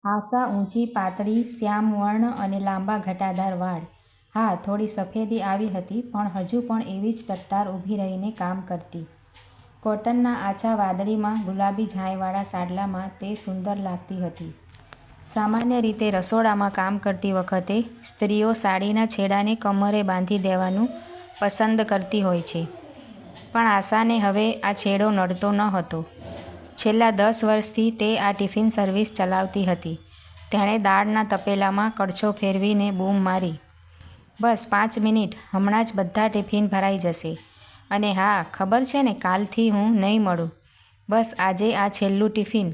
આશા ઊંચી, પાતળી, શ્યામ વર્ણ અને લાંબા ઘટાદાર વાળ. હા, થોડી સફેદી આવી હતી, પણ હજુ પણ એવી જ ટટ્ટાર ઊભી રહીને કામ કરતી. કોટનના આછા વાદળીમાં ગુલાબી ઝાંયવાળા સાડલામાં તે સુંદર લાગતી હતી. સામાન્ય રીતે રસોડામાં કામ કરતી વખતે સ્ત્રીઓ સાડીના છેડાને કમરે બાંધી દેવાનું પસંદ કરતી હોય છે, પણ આશાને હવે આ છેડો નડતો ન હતો. છેલ્લા 10 વર્ષથી તે આ ટિફિન સર્વિસ ચલાવતી હતી. તેણે દાળના તપેલામાં કડછો ફેરવીને બૂમ મારી, "બસ 5 મિનિટ, હમણાં જ બધા ટિફિન ભરાઈ જશે. અને હા, ખબર છે ને, કાલથી હું નહીં મળું. બસ આજે આ છેલ્લું ટિફિન."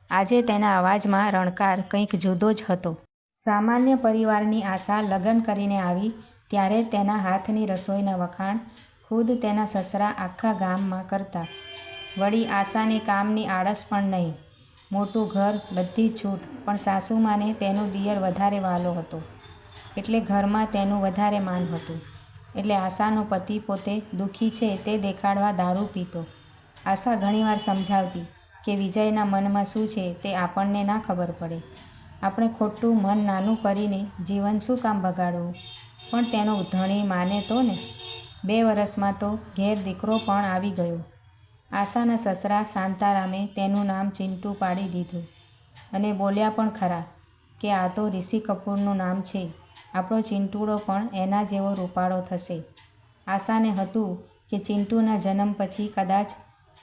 આજે તેના અવાજમાં રણકાર કંઈક જુદો જ હતો. સામાન્ય પરિવારની આશા લગ્ન કરીને આવી ત્યારે તેના હાથની રસોઈના વખાણ ખુદ તેના સસરા આખા ગામમાં કરતા. વળી આશાને કામની આળસ પણ નહીં. મોટું ઘર, બધી છૂટ, પણ સાસુમાને તેનો દિયર વધારે વહાલો હતો, એટલે ઘરમાં તેનું વધારે માન હતું. એટલે આશાનો પતિ પોતે દુઃખી છે તે દેખાડવા દારૂ પીતો. આશા ઘણીવાર સમજાવતી કે વિજયના મનમાં શું છે તે આપણને ના ખબર પડે. આપણે ખોટું મન નાનું કરીને જીવન શું કામ બગાડવું? પણ તેનો ધણી માને તો ને! 2 વર્ષમાં તો ઘેર દીકરો પણ આવી ગયો. આશાના સસરા શાંતારામે તેનું નામ ચિંટુ પાડી દીધું અને બોલ્યા પણ ખરા કે આ તો ઋષિ કપૂરનું નામ છે. આપણો ચિંટુડો પણ એના જેવો રૂપાળો થશે. આશાને હતું કે ચિંટુના જન્મ પછી કદાચ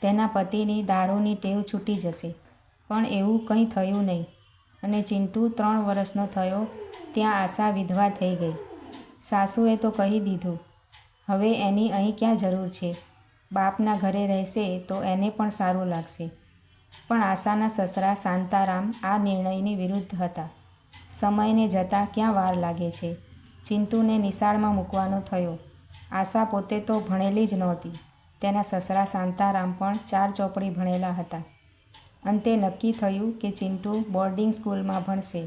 તેના પતિની દારૂની ટેવ છૂટી જશે, પણ એવું કંઈ થયું નહીં અને ચિંટુ 3 વર્ષનો થયો ત્યાં આશા વિધવા થઈ ગઈ. સાસુએ તો કહી દીધું, હવે એની અહીં ક્યાં જરૂર છે? બાપના ઘરે રહેશે તો એને પણ સારું લાગશે. પણ આશાના સસરા શાંતારામ આ નિર્ણયની વિરુદ્ધ હતા. સમયને જતાં ક્યાં વાર લાગે છે. ચિંટુને નિશાળમાં મૂકવાનો થયો. આશા પોતે તો ભણેલી જ નહોતી. તેના સસરા શાંતારામ પણ 4 ચોપડી ભણેલા હતા. અંતે નક્કી થયું કે ચિંટુ બોર્ડિંગ સ્કૂલમાં ભણશે.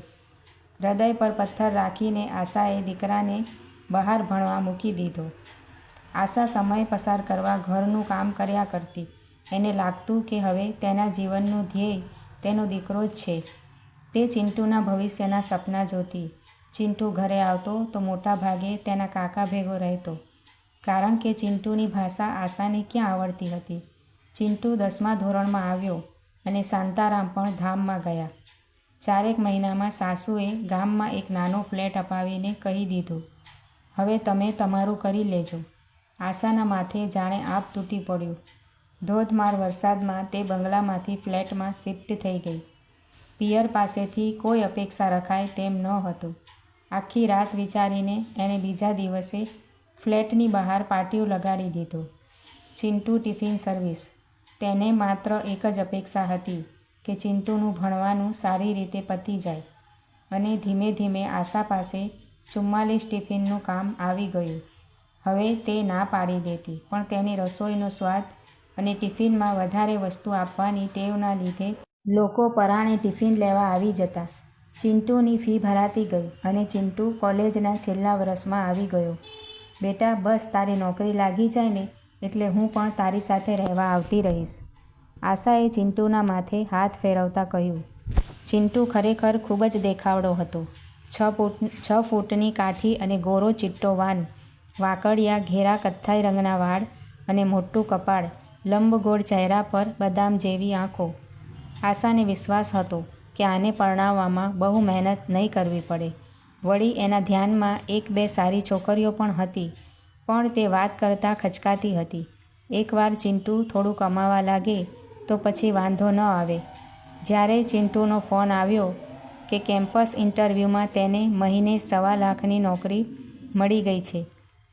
હૃદય પર પથ્થર રાખીને આશાએ દીકરાને બહાર ભણવા મૂકી દીધો. આશા સમય પસાર કરવા ઘરનું કામ કર્યા કરતી. એને લાગતું કે હવે તેના જીવનનું ધ્યેય તેનો દીકરો જ છે. તે ચિંટુના ભવિષ્યના સપના જોતી. ચિંટુ ઘરે આવતો તો મોટા ભાગે તેના કાકા ભેગો રહેતો, કારણ કે ચિંટુની ભાષા આશાને ક્યાં આવડતી હતી. ચિંટુ 10મા ધોરણમાં આવ્યો અને શાંતારામ પણ ધામમાં ગયા. 4 મહિનામાં સાસુએ ગામમાં એક નાનો ફ્લેટ અપાવીને કહી દીધું, "હવે તમે તમારું કરી લેજો." આશાના માથે જાણે આપ તૂટી પડ્યું. ધોધમાર વરસાદમાં તે બંગલામાંથી ફ્લેટમાં શિફ્ટ થઈ ગઈ. પિયર પાસેથી કોઈ અપેક્ષા રખાય તેમ નહોતું. આખી રાત વિચારીને એણે બીજા દિવસે ફ્લેટની બહાર પાટિયું લગાડી દીધું. Chintu tiffin service. તેને માત્ર એક જ અપેક્ષા હતી કે ચિંટુનું ભણવાનું સારી રીતે પતી જાય. અને ધીમે ધીમે આશા પાસે 44 ટિફિનનું કામ આવી ગયું. હવે તે ના પાડી દેતી, પણ તેની રસોઈનો સ્વાદ અને ટિફિનમાં વધારે વસ્તુ આપવાની ટેવના લીધે લોકો પરાણે ટિફિન લેવા આવી જતા. ચિંટુની ફી ભરાતી ગઈ અને ચિંટુ કોલેજના છેલ્લા વર્ષમાં આવી ગયો. "બેટા, બસ તારી નોકરી લાગી જાય ને એટલે હું પણ તારી સાથે રહેવા આવતી રહીશ." આશાએ ચિંટુના માથે હાથ ફેરવતા કહ્યું. ચિંટુ ખરેખર ખૂબ જ દેખાવડો હતો. 6 ફૂટની કાઠી અને ગોરો ચિટ્ટો વાન, વાંકડિયા ઘેરા કથ્થાઈ રંગના વાળ અને મોટું કપાળ, લંબગોળ ચહેરા પર બદામ જેવી આંખો. આશાને વિશ્વાસ હતો કે આને પરણાવવામાં બહુ મહેનત નહીં કરવી પડે. વળી એના ધ્યાનમાં 1-2 સારી છોકરીઓ પણ હતી, પણ તે વાત કરતાં ખચકાતી હતી. એકવાર ચિંટુ થોડું કમાવા લાગે તો પછી વાંધો ન આવે. જ્યારે ચિંટુનો ફોન આવ્યો કે કેમ્પસ ઇન્ટરવ્યૂમાં તેને મહિને 1.25 લાખની નોકરી મળી ગઈ છે,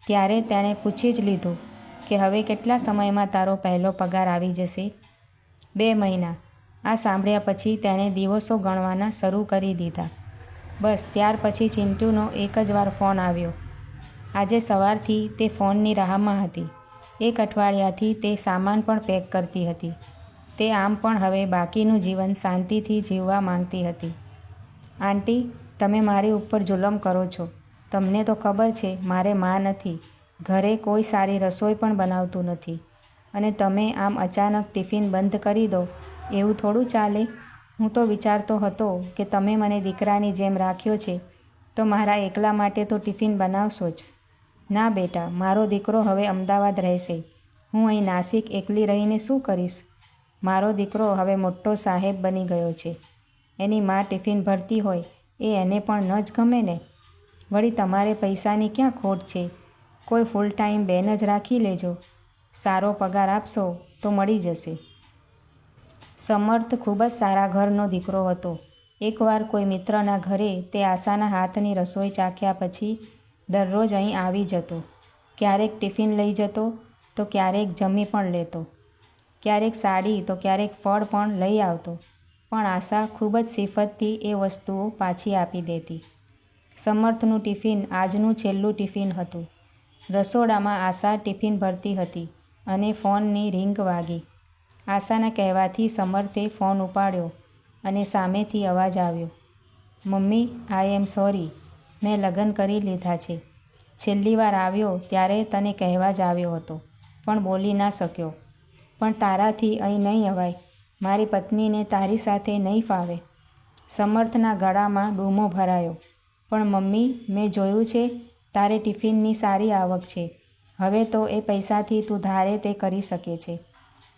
ત્યારે તેણે પૂછી જ લીધું કે હવે કેટલા સમયમાં તારો પહેલો પગાર આવી જશે? 2 મહિના. આ સાંભળ્યા પછી તેણે દિવસો ગણવાના શરૂ કરી દીધા. બસ ત્યાર પછી ચિંટુનો એક જ વાર ફોન આવ્યો. આજે સવારથી તે ફોનની રાહમાં હતી. 1 અઠવાડિયાથી તે સામાન પણ પેક કરતી હતી. તે આમ પણ હવે બાકીનું જીવન શાંતિથી જીવવા માંગતી હતી. "આંટી, તમે મારી ઉપર જુલમ કરો છો. તમને તો ખબર છે મારે માં નથી, ઘરે કોઈ સારી રસોઈ પણ બનાવતું નથી, અને તમે આમ અચાનક ટિફિન બંધ કરી દો એવું થોડું ચાલે?" હું તો વિચારતો હતો કે તમે મને દીકરાની જેમ રાખ્યો છે તો મારા એકલા માટે તો ટિફિન બનાવશો જ. ના બેટા, મારો દીકરો હવે અમદાવાદ રહેશે. હું અહીં નાસિક એકલી રહીને શું કરીશ? મારો દીકરો હવે મોટો સાહેબ બની ગયો છે. એની મા ટિફિન ભરતી હોય એ એને પણ ન જ ગમે ને. વળી તમારે પૈસાની ક્યાં ખોટ છે? કોઈ ફૂલ ટાઈમ બેન જ રાખી લેજો. સારો પગાર આપશો તો મળી જશે. સમર્થ ખૂબ જ સારા ઘરનો દીકરો હતો. એકવાર કોઈ મિત્રના ઘરે તે આશાના હાથની રસોઈ ચાખ્યા પછી દરરોજ અહીં આવી જતો. ક્યારેક ટિફિન લઈ જતો તો ક્યારેક જમી પણ લેતો. ક્યારેક સાડી તો ક્યારેક ફળ પણ લઈ આવતો. પણ આશા ખૂબ જ સિફતથી એ વસ્તુઓ પાછી આપી દેતી. સમર્થનું ટિફિન આજનું છેલ્લું ટિફિન હતું. રસોડામાં આશા ટિફિન ભરતી હતી અને ફોનની રિંગ વાગી. આશાના કહેવાથી સમર્થે ફોન ઉપાડ્યો અને સામેથી અવાજ આવ્યો, મમ્મી, આઈ એમ સોરી, મેં લગ્ન કરી લીધા છે. છેલ્લી વાર આવ્યો ત્યારે તને કહેવા જ આવ્યો હતો, પણ બોલી ના શક્યો. પણ તારાથી અહીં નહીં અવાય. મારી પત્નીને તારી સાથે નહીં ફાવે. સમર્થના ગળામાં ડૂમો ભરાયો. પણ મમ્મી, મેં જોયું છે તારે ટિફિનની સારી આવક છે. હવે તો એ પૈસાથી તું ધારે તે કરી શકે છે.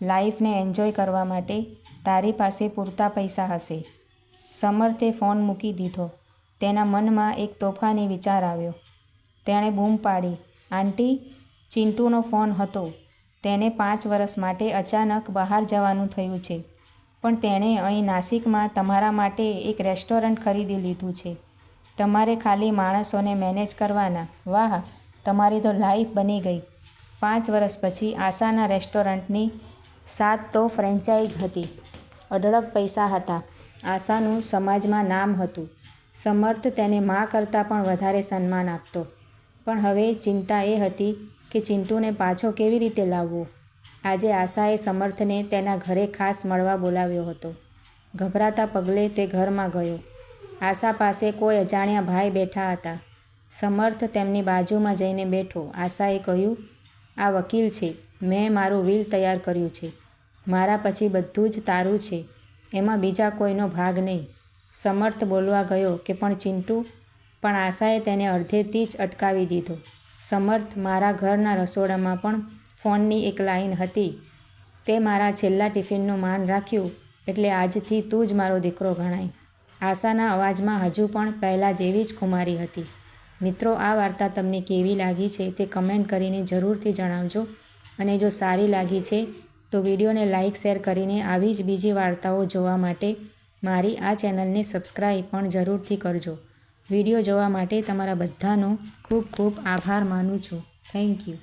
લાઈફને એન્જોય કરવા માટે તારી પાસે પૂરતા પૈસા હશે. સમર્થે ફોન મૂકી દીધો. તેના મનમાં એક તોફાની વિચાર આવ્યો. તેણે બૂમ પાડી, આંટી, ચિંટુનો ફોન હતો. તેને 5 વર્ષ માટે અચાનક બહાર જવાનું થયું છે. પણ તેણે અહીં નાસિકમાં તમારા માટે એક રેસ્ટોરન્ટ ખરીદી લીધું છે. તમારે ખાલી માણસોને મેનેજ કરવાના. વાહ, તમારી તો લાઈફ બની ગઈ. 5 વર્ષ પછી આશાના રેસ્ટોરન્ટની 7 તો ફ્રેન્ચાઇઝ હતી. અઢળક પૈસા હતા. આશાનું સમાજમાં નામ હતું. સમર્થ તેને મા કરતાં પણ વધારે સન્માન આપતો. પણ હવે ચિંતા એ હતી કે ચિંટુને પાછો કેવી રીતે લાવવો. આજે આશાએ સમર્થને તેના ઘરે ખાસ મળવા બોલાવ્યો હતો. ગભરાતા પગલે તે ઘરમાં ગયો. આશા પાસે કોઈ અજાણ્યા ભાઈ બેઠા હતા. સમર્થ તેમની બાજુમાં જઈને બેઠો. આશાએ કહ્યું, આ વકીલ છે. મેં મારું વિલ તૈયાર કર્યું છે. મારા પછી બધું જ તારું છે. એમાં બીજા કોઈનો ભાગ નહીં. સમર્થ બોલવા ગયો કે પણ ચિંટુ, પણ આશાએ તેને અડધેથી જ અટકાવી દીધો. સમર્થ, મારા ઘરના રસોડામાં પણ ફોનની એક લાઈન હતી. તે મારા છેલ્લા ટિફિનનું માન રાખ્યું એટલે આજથી તું જ મારો દીકરો ગણાય. આશાના અવાજમાં હજુ પણ પહેલાં જેવી જ ખુમારી હતી. મિત્રો, આ વાર્તા તમને કેવી લાગી છે તે કમેન્ટ કરીને જરૂરથી જણાવજો. અને જો સારી લાગી છે તો વિડીયોને લાઇક શેર કરીને આવી જ બીજી વાર્તાઓ જોવા માટે મારી આ ચેનલને સબસ્ક્રાઈબ પણ જરૂરથી કરજો. વિડીયો જોવા માટે તમારા બધાનો ખૂબ ખૂબ આભાર માનું છું. Thank you.